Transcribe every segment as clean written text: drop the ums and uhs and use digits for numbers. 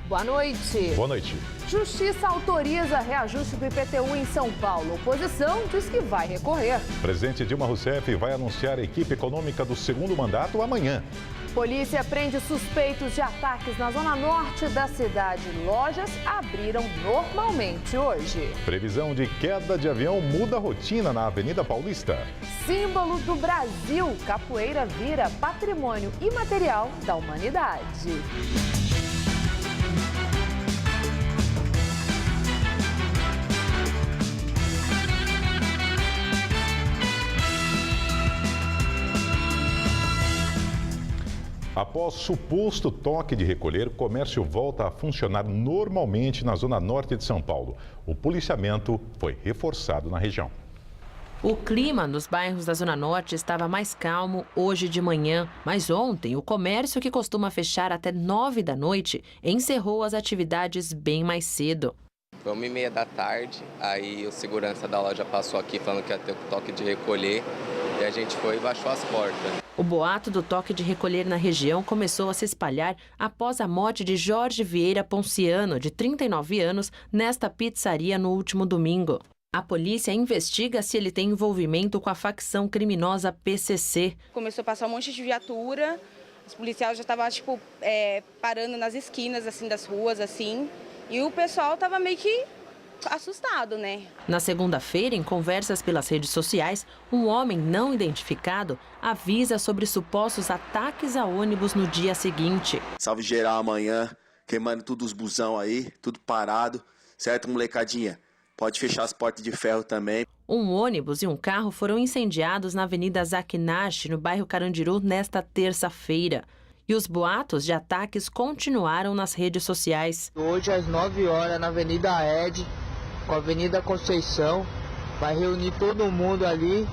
Boa noite. Boa noite. Justiça autoriza reajuste do IPTU em São Paulo. Oposição diz que vai recorrer. Presidente Dilma Rousseff vai anunciar a equipe econômica do segundo mandato amanhã. Polícia prende suspeitos de ataques na zona norte da cidade. Lojas abriram normalmente hoje. Previsão de queda de avião muda a rotina na Avenida Paulista. Símbolo do Brasil, capoeira vira patrimônio imaterial da humanidade. Após suposto toque de recolher, o comércio volta a funcionar normalmente na zona norte de São Paulo. O policiamento foi reforçado na região. O clima nos bairros da Zona Norte estava mais calmo hoje de manhã, mas ontem o comércio, que costuma fechar até 9 da noite, encerrou as atividades bem mais cedo. Foi 1h30 da tarde, aí o segurança da loja passou aqui falando que ia ter o toque de recolher e a gente foi e baixou as portas. O boato do toque de recolher na região começou a se espalhar após a morte de Jorge Vieira Ponciano, de 39 anos, nesta pizzaria no último domingo. A polícia investiga se ele tem envolvimento com a facção criminosa PCC. Começou a passar um monte de viatura, os policiais já estavam parando nas esquinas assim, das ruas, assim, e o pessoal estava meio que assustado, né? Na segunda-feira, em conversas pelas redes sociais, um homem não identificado avisa sobre supostos ataques a ônibus no dia seguinte. Salve geral amanhã, queimando tudo os busão aí, tudo parado, certo, molecadinha? Pode fechar as portas de ferro também. Um ônibus e um carro foram incendiados na Avenida Zakinash, no bairro Carandiru, nesta terça-feira. E os boatos de ataques continuaram nas redes sociais. Hoje, às 9 horas, na Avenida Ed, com a Avenida Conceição, vai reunir todo mundo ali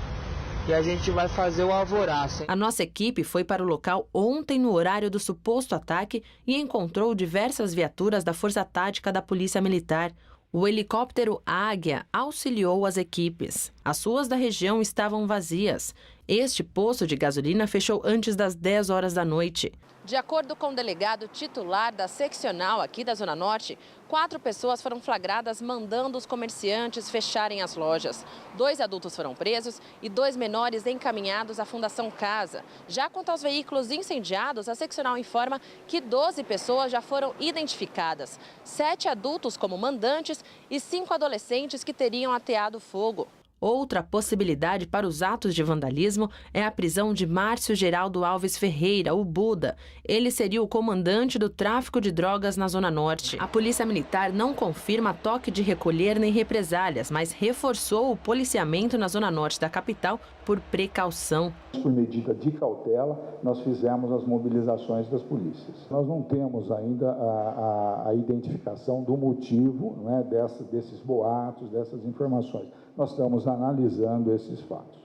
e a gente vai fazer o alvoroço. A nossa equipe foi para o local ontem no horário do suposto ataque e encontrou diversas viaturas da Força Tática da Polícia Militar. O helicóptero Águia auxiliou as equipes. As ruas da região estavam vazias. Este posto de gasolina fechou antes das 10 horas da noite. De acordo com o delegado titular da seccional aqui da Zona Norte, 4 pessoas foram flagradas mandando os comerciantes fecharem as lojas. 2 adultos foram presos e 2 menores encaminhados à Fundação Casa. Já quanto aos veículos incendiados, a seccional informa que 12 pessoas já foram identificadas. 7 adultos como mandantes e 5 adolescentes que teriam ateado fogo. Outra possibilidade para os atos de vandalismo é a prisão de Márcio Geraldo Alves Ferreira, o Buda. Ele seria o comandante do tráfico de drogas na Zona Norte. A Polícia Militar não confirma toque de recolher nem represálias, mas reforçou o policiamento na Zona Norte da capital por precaução. Por medida de cautela, nós fizemos as mobilizações das polícias. Nós não temos ainda a identificação do motivo, né, desses boatos, dessas informações. Nós estamos analisando esses fatos.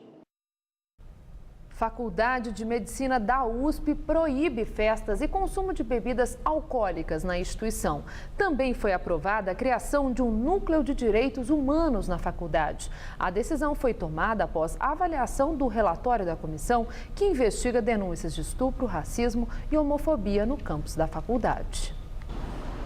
Faculdade de Medicina da USP proíbe festas e consumo de bebidas alcoólicas na instituição. Também foi aprovada a criação de um núcleo de direitos humanos na faculdade. A decisão foi tomada após a avaliação do relatório da comissão que investiga denúncias de estupro, racismo e homofobia no campus da faculdade.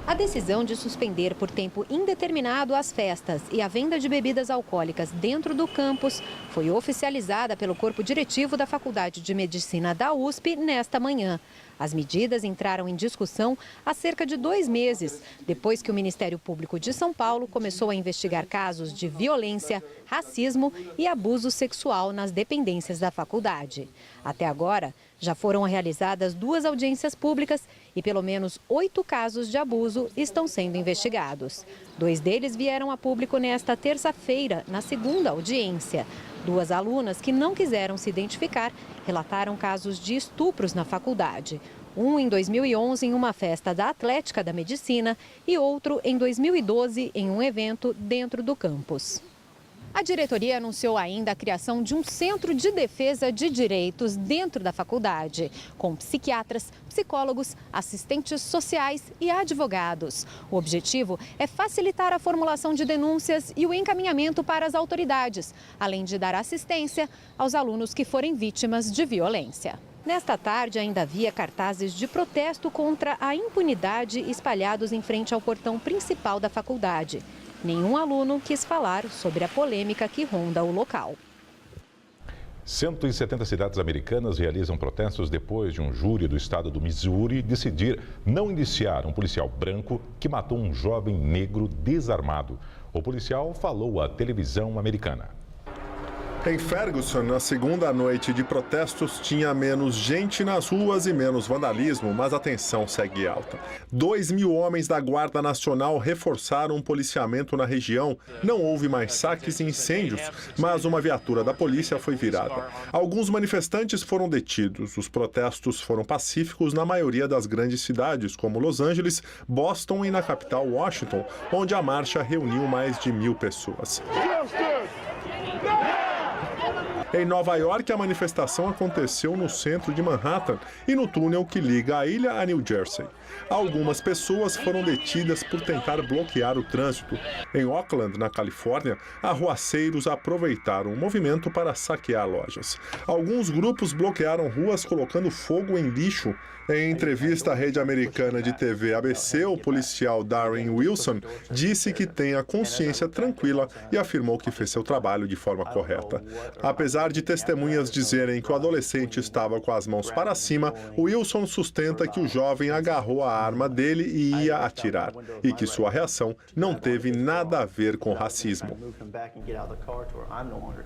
A decisão de suspender por tempo indeterminado as festas e a venda de bebidas alcoólicas dentro do campus foi oficializada pelo corpo diretivo da Faculdade de Medicina da USP nesta manhã. As medidas entraram em discussão há cerca de 2 meses, depois que o Ministério Público de São Paulo começou a investigar casos de violência, racismo e abuso sexual nas dependências da faculdade. Até agora, já foram realizadas 2 audiências públicas e pelo menos 8 casos de abuso estão sendo investigados. 2 deles vieram a público nesta terça-feira, na segunda audiência. 2 alunas que não quiseram se identificar relataram casos de estupros na faculdade. Um em 2011 em uma festa da Atlética da Medicina e outro em 2012 em um evento dentro do campus. A diretoria anunciou ainda a criação de um centro de defesa de direitos dentro da faculdade, com psiquiatras, psicólogos, assistentes sociais e advogados. O objetivo é facilitar a formulação de denúncias e o encaminhamento para as autoridades, além de dar assistência aos alunos que forem vítimas de violência. Nesta tarde, ainda havia cartazes de protesto contra a impunidade espalhados em frente ao portão principal da faculdade. Nenhum aluno quis falar sobre a polêmica que ronda o local. 170 cidades americanas realizam protestos depois de um júri do estado do Missouri decidir não indiciar um policial branco que matou um jovem negro desarmado. O policial falou à televisão americana. Em Ferguson, na segunda noite de protestos, tinha menos gente nas ruas e menos vandalismo, mas a tensão segue alta. 2.000 homens da Guarda Nacional reforçaram o policiamento na região. Não houve mais saques e incêndios, mas uma viatura da polícia foi virada. Alguns manifestantes foram detidos. Os protestos foram pacíficos na maioria das grandes cidades, como Los Angeles, Boston e na capital Washington, onde a marcha reuniu mais de 1.000 pessoas. Em Nova York, a manifestação aconteceu no centro de Manhattan e no túnel que liga a ilha a New Jersey. Algumas pessoas foram detidas por tentar bloquear o trânsito. Em Oakland, na Califórnia, arruaceiros aproveitaram o movimento para saquear lojas. Alguns grupos bloquearam ruas colocando fogo em lixo. Em entrevista à rede americana de TV ABC, o policial Darren Wilson disse que tem a consciência tranquila e afirmou que fez seu trabalho de forma correta. Apesar de testemunhas dizerem que o adolescente estava com as mãos para cima, Wilson sustenta que o jovem agarrou a arma dele e ia atirar, e que sua reação não teve nada a ver com racismo.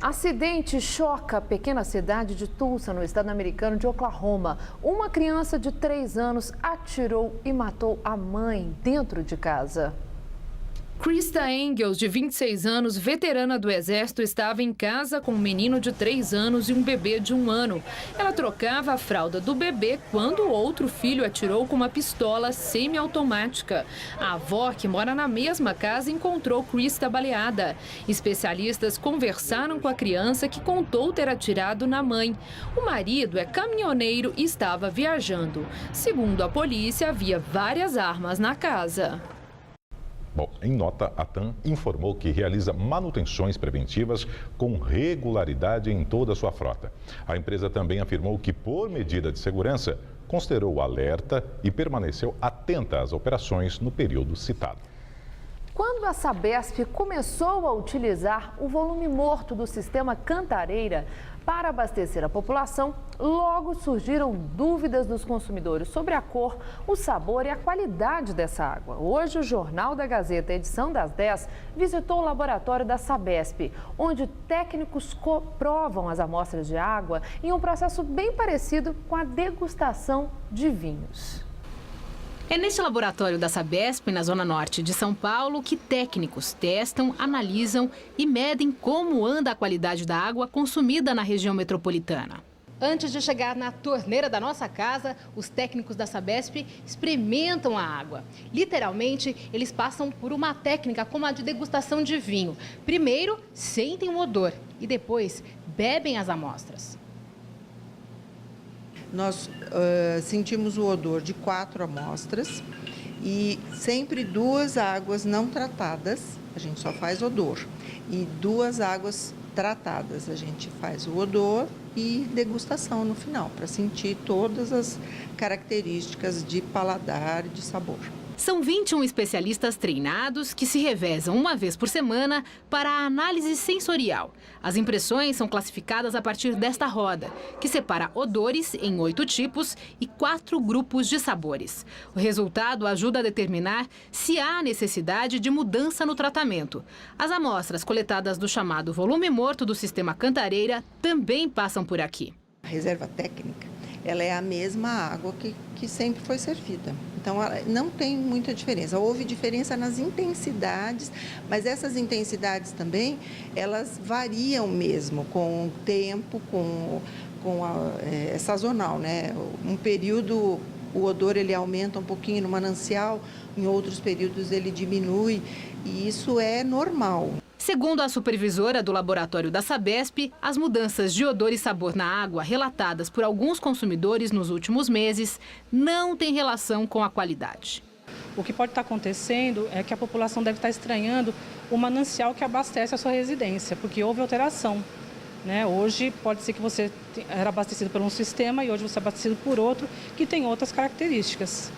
Acidente choca a pequena cidade de Tulsa, no estado americano de Oklahoma. Uma criança de 3 anos atirou e matou a mãe dentro de casa. Krista Engels, de 26 anos, veterana do Exército, estava em casa com um menino de 3 anos e um bebê de 1 ano. Ela trocava a fralda do bebê quando o outro filho atirou com uma pistola semiautomática. A avó, que mora na mesma casa, encontrou Krista baleada. Especialistas conversaram com a criança, que contou ter atirado na mãe. O marido é caminhoneiro e estava viajando. Segundo a polícia, havia várias armas na casa. Bom, em nota, a TAM informou que realiza manutenções preventivas com regularidade em toda a sua frota. A empresa também afirmou que, por medida de segurança, considerou o alerta e permaneceu atenta às operações no período citado. Quando a Sabesp começou a utilizar o volume morto do sistema Cantareira para abastecer a população, logo surgiram dúvidas dos consumidores sobre a cor, o sabor e a qualidade dessa água. Hoje, o Jornal da Gazeta, edição das 10, visitou o laboratório da Sabesp, onde técnicos provam as amostras de água em um processo bem parecido com a degustação de vinhos. É neste laboratório da Sabesp, na Zona Norte de São Paulo, que técnicos testam, analisam e medem como anda a qualidade da água consumida na região metropolitana. Antes de chegar na torneira da nossa casa, os técnicos da Sabesp experimentam a água. Literalmente, eles passam por uma técnica como a de degustação de vinho. Primeiro, sentem o odor e depois bebem as amostras. Nós sentimos o odor de 4 amostras e sempre 2 águas não tratadas, a gente só faz odor, e 2 águas tratadas, a gente faz o odor e degustação no final, para sentir todas as características de paladar e de sabor. São 21 especialistas treinados que se revezam uma vez por semana para a análise sensorial. As impressões são classificadas a partir desta roda, que separa odores em 8 tipos e 4 grupos de sabores. O resultado ajuda a determinar se há necessidade de mudança no tratamento. As amostras coletadas do chamado volume morto do sistema Cantareira também passam por aqui. A reserva técnica, ela é a mesma água que sempre foi servida. Então, não tem muita diferença. Houve diferença nas intensidades, mas essas intensidades também, elas variam mesmo com o tempo, é sazonal, né? Um período, o odor ele aumenta um pouquinho no manancial, em outros períodos ele diminui, e isso é normal. Segundo a supervisora do laboratório da Sabesp, as mudanças de odor e sabor na água relatadas por alguns consumidores nos últimos meses não têm relação com a qualidade. O que pode estar acontecendo é que a população deve estar estranhando o manancial que abastece a sua residência, porque houve alteração né? Hoje pode ser que você era abastecido por um sistema e hoje você é abastecido por outro que tem outras características.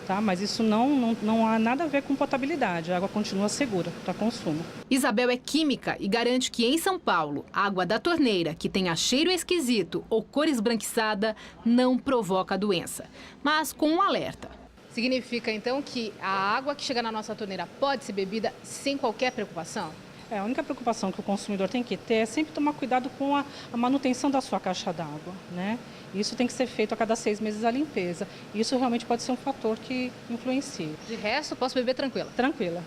Tá? Mas isso não há nada a ver com potabilidade, a água continua segura para consumo. Isabel é química e garante que em São Paulo, a água da torneira, que tenha cheiro esquisito ou cor esbranquiçada, não provoca doença. Mas com um alerta. Significa então que a água que chega na nossa torneira pode ser bebida sem qualquer preocupação? A única preocupação que o consumidor tem que ter é sempre tomar cuidado com a manutenção da sua caixa d'água, né? Isso tem que ser feito a cada 6 meses a limpeza. Isso realmente pode ser um fator que influencia. De resto, posso beber tranquila? Tranquila.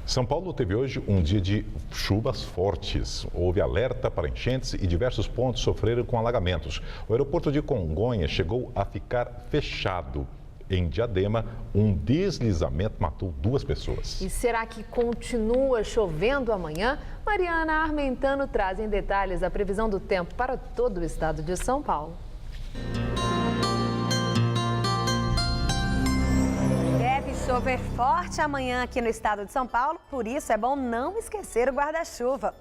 São Paulo teve hoje um dia de chuvas fortes. Houve alerta para enchentes e diversos pontos sofreram com alagamentos. O aeroporto de Congonhas chegou a ficar fechado. Em Diadema, um deslizamento matou 2 pessoas. E será que continua chovendo amanhã? Mariana Armentano traz em detalhes a previsão do tempo para todo o estado de São Paulo. Deve chover forte amanhã aqui no estado de São Paulo, por isso é bom não esquecer o guarda-chuva.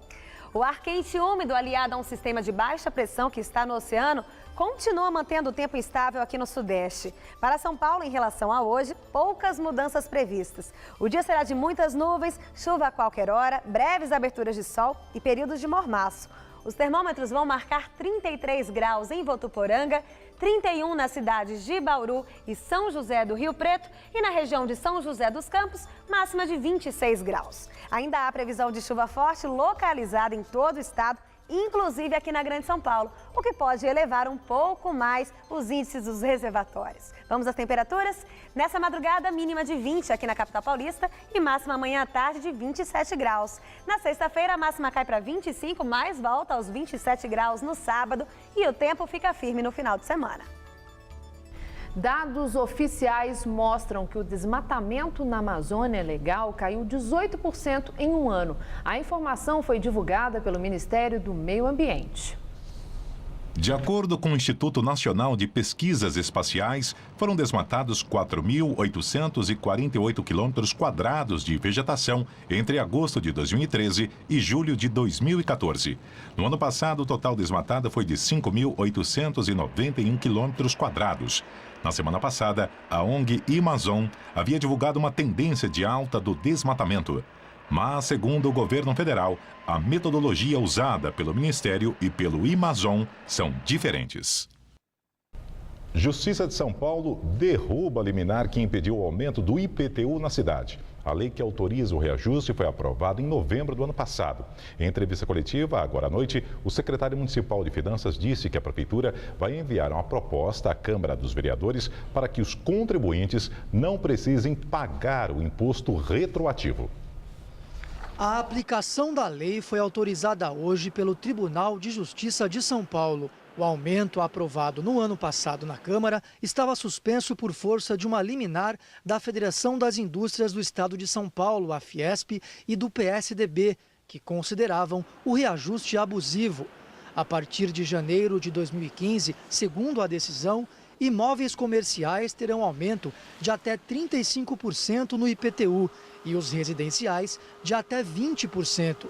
O ar quente e úmido, aliado a um sistema de baixa pressão que está no oceano, continua mantendo o tempo instável aqui no Sudeste. Para São Paulo, em relação a hoje, poucas mudanças previstas. O dia será de muitas nuvens, chuva a qualquer hora, breves aberturas de sol e períodos de mormaço. Os termômetros vão marcar 33 graus em Votuporanga, 31 nas cidades de Bauru e São José do Rio Preto e na região de São José dos Campos, máxima de 26 graus. Ainda há previsão de chuva forte localizada em todo o estado, inclusive aqui na Grande São Paulo, o que pode elevar um pouco mais os índices dos reservatórios. Vamos às temperaturas? Nessa madrugada, mínima de 20 aqui na capital paulista e máxima amanhã à tarde de 27 graus. Na sexta-feira, a máxima cai para 25, mais volta aos 27 graus no sábado e o tempo fica firme no final de semana. Dados oficiais mostram que o desmatamento na Amazônia Legal caiu 18% em um ano. A informação foi divulgada pelo Ministério do Meio Ambiente. De acordo com o Instituto Nacional de Pesquisas Espaciais, foram desmatados 4.848 quilômetros quadrados de vegetação entre agosto de 2013 e julho de 2014. No ano passado, o total desmatado foi de 5.891 quilômetros quadrados. Na semana passada, a ONG Amazon havia divulgado uma tendência de alta do desmatamento. Mas, segundo o governo federal, a metodologia usada pelo Ministério e pelo Amazon são diferentes. Justiça de São Paulo derruba a liminar que impediu o aumento do IPTU na cidade. A lei que autoriza o reajuste foi aprovada em novembro do ano passado. Em entrevista coletiva, agora à noite, o secretário municipal de Finanças disse que a Prefeitura vai enviar uma proposta à Câmara dos Vereadores para que os contribuintes não precisem pagar o imposto retroativo. A aplicação da lei foi autorizada hoje pelo Tribunal de Justiça de São Paulo. O aumento aprovado no ano passado na Câmara estava suspenso por força de uma liminar da Federação das Indústrias do Estado de São Paulo, a Fiesp, e do PSDB, que consideravam o reajuste abusivo. A partir de janeiro de 2015, segundo a decisão, imóveis comerciais terão aumento de até 35% no IPTU e os residenciais de até 20%.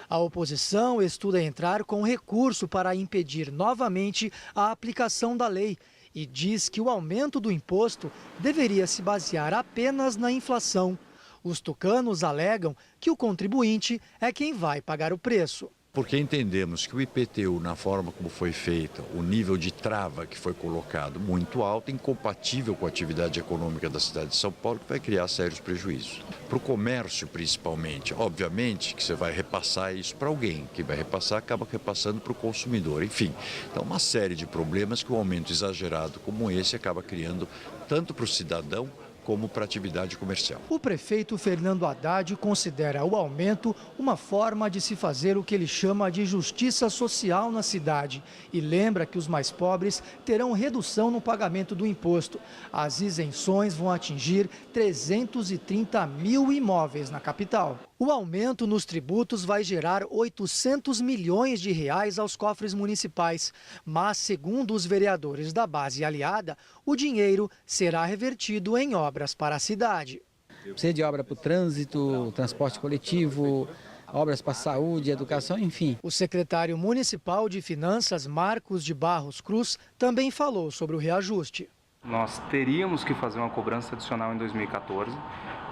A oposição estuda entrar com recurso para impedir novamente a aplicação da lei e diz que o aumento do imposto deveria se basear apenas na inflação. Os tucanos alegam que o contribuinte é quem vai pagar o preço. Porque entendemos que o IPTU, na forma como foi feita, o nível de trava que foi colocado muito alto, incompatível com a atividade econômica da cidade de São Paulo, que vai criar sérios prejuízos. Para o comércio, principalmente, obviamente que você vai repassar isso para alguém, que vai repassar, acaba repassando para o consumidor. Enfim, então uma série de problemas que um aumento exagerado como esse acaba criando tanto para o cidadão como para a atividade comercial. O prefeito Fernando Haddad considera o aumento uma forma de se fazer o que ele chama de justiça social na cidade e lembra que os mais pobres terão redução no pagamento do imposto. As isenções vão atingir 330 mil imóveis na capital. O aumento nos tributos vai gerar 800 milhões de reais aos cofres municipais, mas, segundo os vereadores da base aliada, o dinheiro será revertido em obras para a cidade. Precisa de obra para o trânsito, transporte coletivo, obras para saúde, educação, enfim. O secretário municipal de Finanças, Marcos de Barros Cruz, também falou sobre o reajuste. Nós teríamos que fazer uma cobrança adicional em 2014,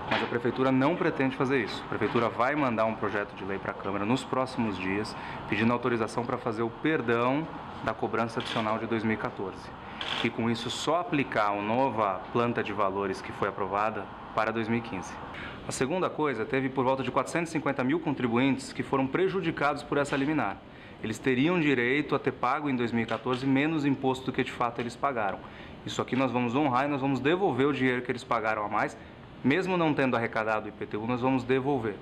mas a Prefeitura não pretende fazer isso. A Prefeitura vai mandar um projeto de lei para a Câmara nos próximos dias, pedindo autorização para fazer o perdão da cobrança adicional de 2014. E com isso só aplicar a nova planta de valores que foi aprovada para 2015. A segunda coisa, teve por volta de 450 mil contribuintes que foram prejudicados por essa liminar. Eles teriam direito a ter pago em 2014 menos imposto do que de fato eles pagaram. Isso aqui nós vamos honrar e nós vamos devolver o dinheiro que eles pagaram a mais, mesmo não tendo arrecadado o IPTU, nós vamos devolver.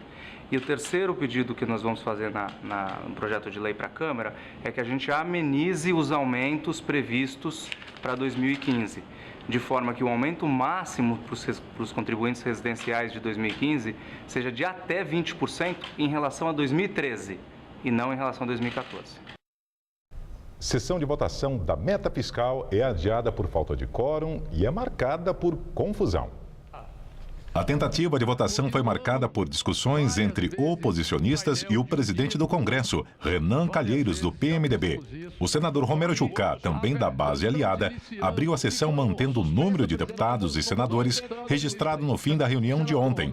E o terceiro pedido que nós vamos fazer no projeto de lei para a Câmara é que a gente amenize os aumentos previstos para 2015, de forma que o aumento máximo para os contribuintes residenciais de 2015 seja de até 20% em relação a 2013 e não em relação a 2014. Sessão de votação da meta fiscal é adiada por falta de quórum e é marcada por confusão. A tentativa de votação foi marcada por discussões entre oposicionistas e o presidente do Congresso, Renan Calheiros, do PMDB. O senador Romero Jucá, também da base aliada, abriu a sessão mantendo o número de deputados e senadores registrado no fim da reunião de ontem.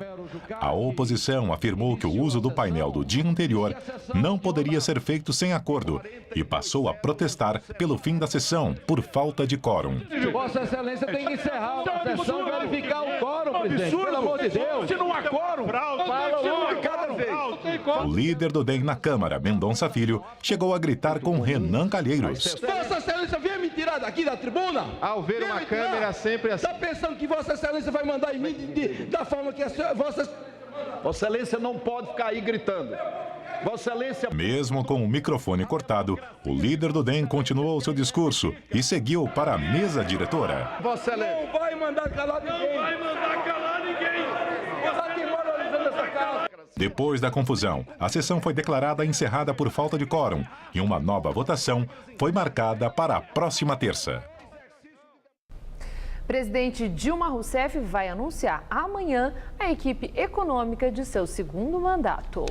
A oposição afirmou que o uso do painel do dia anterior não poderia ser feito sem acordo e passou a protestar pelo fim da sessão por falta de quórum. Vossa Excelência tem que encerrar a sessão e verificar o quórum, presidente. Pelo amor de Deus. Se não há quórum, fala uma cada vez. O líder do DEM na Câmara, Mendonça Filho, chegou a gritar com Renan Calheiros. Vossa Excelência vem me tirar daqui da tribuna? Ao ver uma câmera sempre assim. Está pensando que Vossa Excelência vai mandar em mim da forma que Vossa Excelência não pode ficar aí gritando. Vossa Excelência... Mesmo com o microfone cortado, o líder do DEM continuou seu discurso e seguiu para a mesa diretora. Vossa Excelência... Não vai mandar calar ninguém. Não vai mandar calar ninguém. Você tem moralizando essa casa. Depois da confusão, a sessão foi declarada encerrada por falta de quórum e uma nova votação foi marcada para a próxima terça. Presidente Dilma Rousseff vai anunciar amanhã a equipe econômica de seu segundo mandato.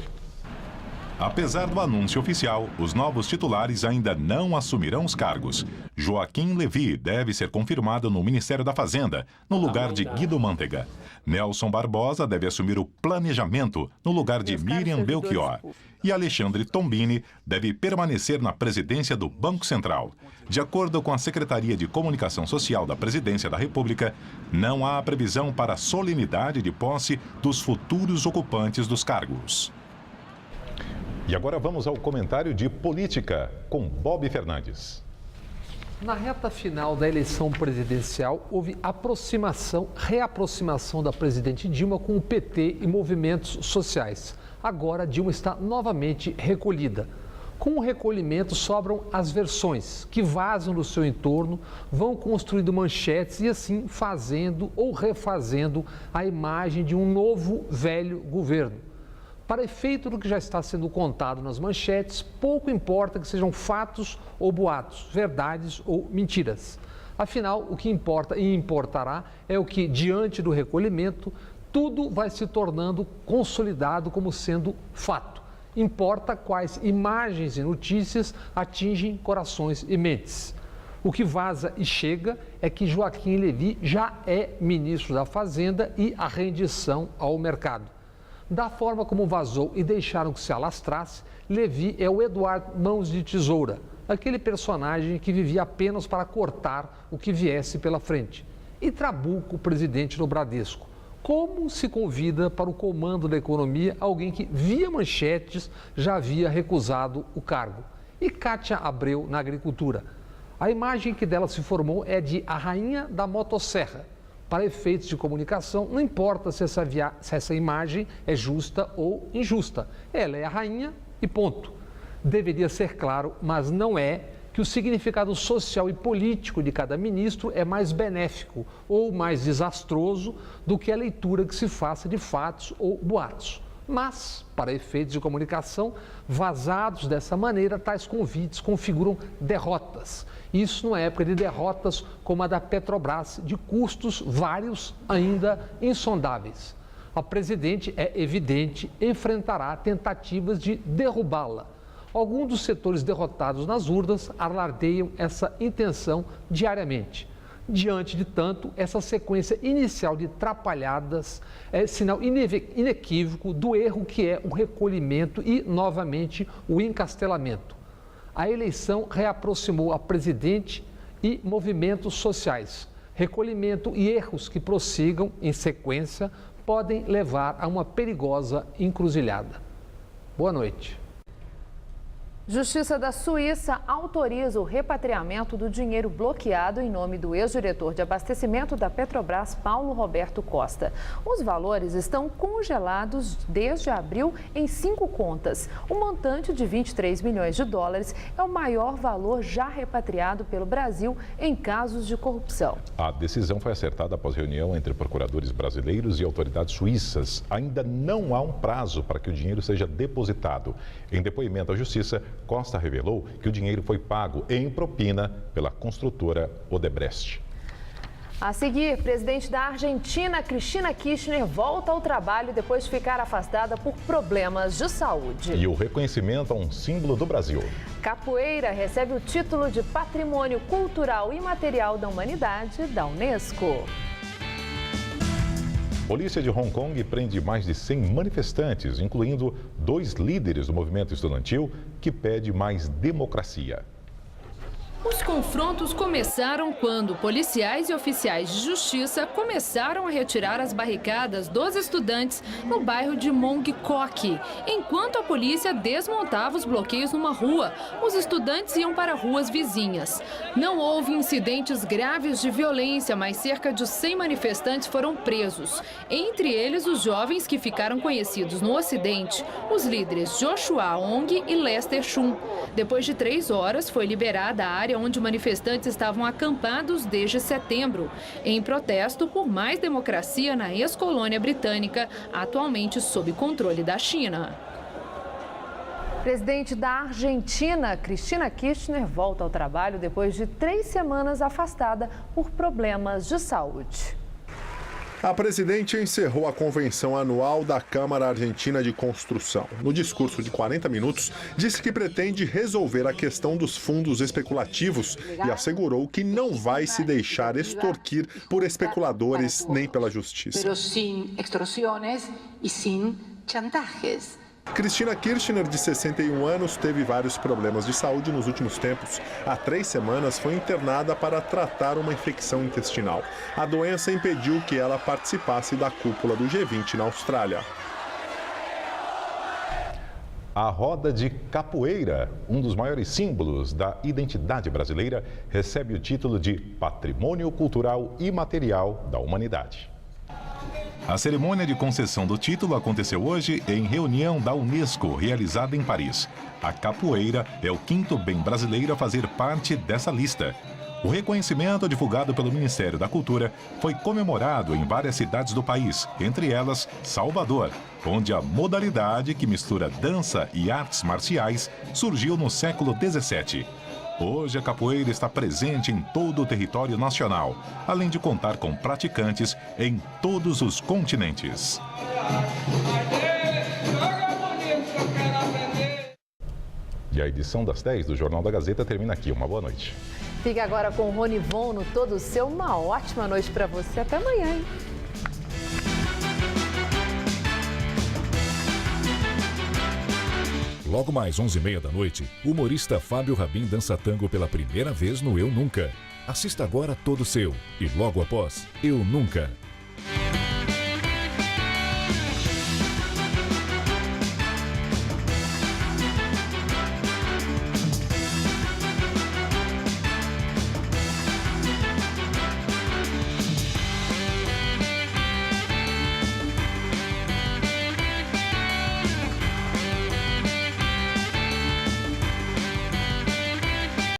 Apesar do anúncio oficial, os novos titulares ainda não assumirão os cargos. Joaquim Levy deve ser confirmado no Ministério da Fazenda, no lugar de Guido Mantega. Nelson Barbosa deve assumir o planejamento, no lugar de Miriam Belchior. E Alexandre Tombini deve permanecer na presidência do Banco Central. De acordo com a Secretaria de Comunicação Social da Presidência da República, não há previsão para a solenidade de posse dos futuros ocupantes dos cargos. E agora vamos ao comentário de política com Bob Fernandes. Na reta final da eleição presidencial, houve reaproximação da presidente Dilma com o PT e movimentos sociais. Agora, Dilma está novamente recolhida. Com o recolhimento, sobram as versões que vazam do seu entorno, vão construindo manchetes e assim fazendo ou refazendo a imagem de um novo velho governo. Para efeito do que já está sendo contado nas manchetes, pouco importa que sejam fatos ou boatos, verdades ou mentiras. Afinal, o que importa e importará é o que, diante do recolhimento, tudo vai se tornando consolidado como sendo fato. Importa quais imagens e notícias atingem corações e mentes. O que vaza e chega é que Joaquim Levy já é ministro da Fazenda e a rendição ao mercado. Da forma como vazou e deixaram que se alastrasse, Levy é o Eduardo Mãos de Tesoura, aquele personagem que vivia apenas para cortar o que viesse pela frente. E Trabuco, presidente do Bradesco. Como se convida para o comando da economia alguém que, via manchetes, já havia recusado o cargo? E Cátia Abreu, na agricultura. A imagem que dela se formou é de a rainha da motosserra. Para efeitos de comunicação, não importa se essa imagem é justa ou injusta. Ela é a rainha e ponto. Deveria ser claro, mas não é, que o significado social e político de cada ministro é mais benéfico ou mais desastroso do que a leitura que se faça de fatos ou boatos. Mas, para efeitos de comunicação, vazados dessa maneira, tais convites configuram derrotas. Isso numa época de derrotas como a da Petrobras, de custos vários ainda insondáveis. A presidente, é evidente, enfrentará tentativas de derrubá-la. Alguns dos setores derrotados nas urnas alardeiam essa intenção diariamente. Diante de tanto, essa sequência inicial de trapalhadas é sinal inequívoco do erro que é o recolhimento e, novamente, o encastelamento. A eleição reaproximou a presidente e movimentos sociais. Recolhimento e erros que prossigam em sequência podem levar a uma perigosa encruzilhada. Boa noite. Justiça da Suíça autoriza o repatriamento do dinheiro bloqueado em nome do ex-diretor de abastecimento da Petrobras, Paulo Roberto Costa. Os valores estão congelados desde abril em 5 contas. O montante de 23 milhões de dólares é o maior valor já repatriado pelo Brasil em casos de corrupção. A decisão foi acertada após reunião entre procuradores brasileiros e autoridades suíças. Ainda não há um prazo para que o dinheiro seja depositado. Em depoimento à Justiça, Costa revelou que o dinheiro foi pago em propina pela construtora Odebrecht. A seguir, presidente da Argentina, Cristina Kirchner, volta ao trabalho depois de ficar afastada por problemas de saúde. E o reconhecimento a um símbolo do Brasil. Capoeira recebe o título de Patrimônio Cultural e Material da Humanidade da Unesco. Polícia de Hong Kong prende mais de 100 manifestantes, incluindo 2 líderes do movimento estudantil que pede mais democracia. Os confrontos começaram quando policiais e oficiais de justiça começaram a retirar as barricadas dos estudantes no bairro de Mong Kok. Enquanto a polícia desmontava os bloqueios numa rua, os estudantes iam para ruas vizinhas. Não houve incidentes graves de violência, mas cerca de 100 manifestantes foram presos. Entre eles, os jovens que ficaram conhecidos no Ocidente, os líderes Joshua Ong e Lester Chun. Depois de 3 horas, foi liberada a área onde manifestantes estavam acampados desde setembro, em protesto por mais democracia na ex-colônia britânica, atualmente sob controle da China. Presidente da Argentina, Cristina Kirchner, volta ao trabalho depois de 3 semanas afastada por problemas de saúde. A presidente encerrou a convenção anual da Câmara Argentina de Construção. No discurso de 40 minutos, disse que pretende resolver a questão dos fundos especulativos e assegurou que não vai se deixar extorquir por especuladores nem pela justiça. Pero sin extorsiones e sin chantajes. Cristina Kirchner, de 61 anos, teve vários problemas de saúde nos últimos tempos. Há 3 semanas foi internada para tratar uma infecção intestinal. A doença impediu que ela participasse da cúpula do G20 na Austrália. A roda de capoeira, um dos maiores símbolos da identidade brasileira, recebe o título de Patrimônio Cultural e Material da Humanidade. A cerimônia de concessão do título aconteceu hoje em reunião da Unesco, realizada em Paris. A capoeira é o 5º bem brasileiro a fazer parte dessa lista. O reconhecimento divulgado pelo Ministério da Cultura foi comemorado em várias cidades do país, entre elas Salvador, onde a modalidade que mistura dança e artes marciais surgiu no século XVII. Hoje, a capoeira está presente em todo o território nacional, além de contar com praticantes em todos os continentes. E a edição das 10 do Jornal da Gazeta termina aqui. Uma boa noite. Fique agora com o Rony Von no Todo Seu. Uma ótima noite para você. Até amanhã, hein? Logo mais 11h30 da noite, o humorista Fábio Rabin dança tango pela primeira vez no Eu Nunca. Assista agora Todo Seu e logo após, Eu Nunca.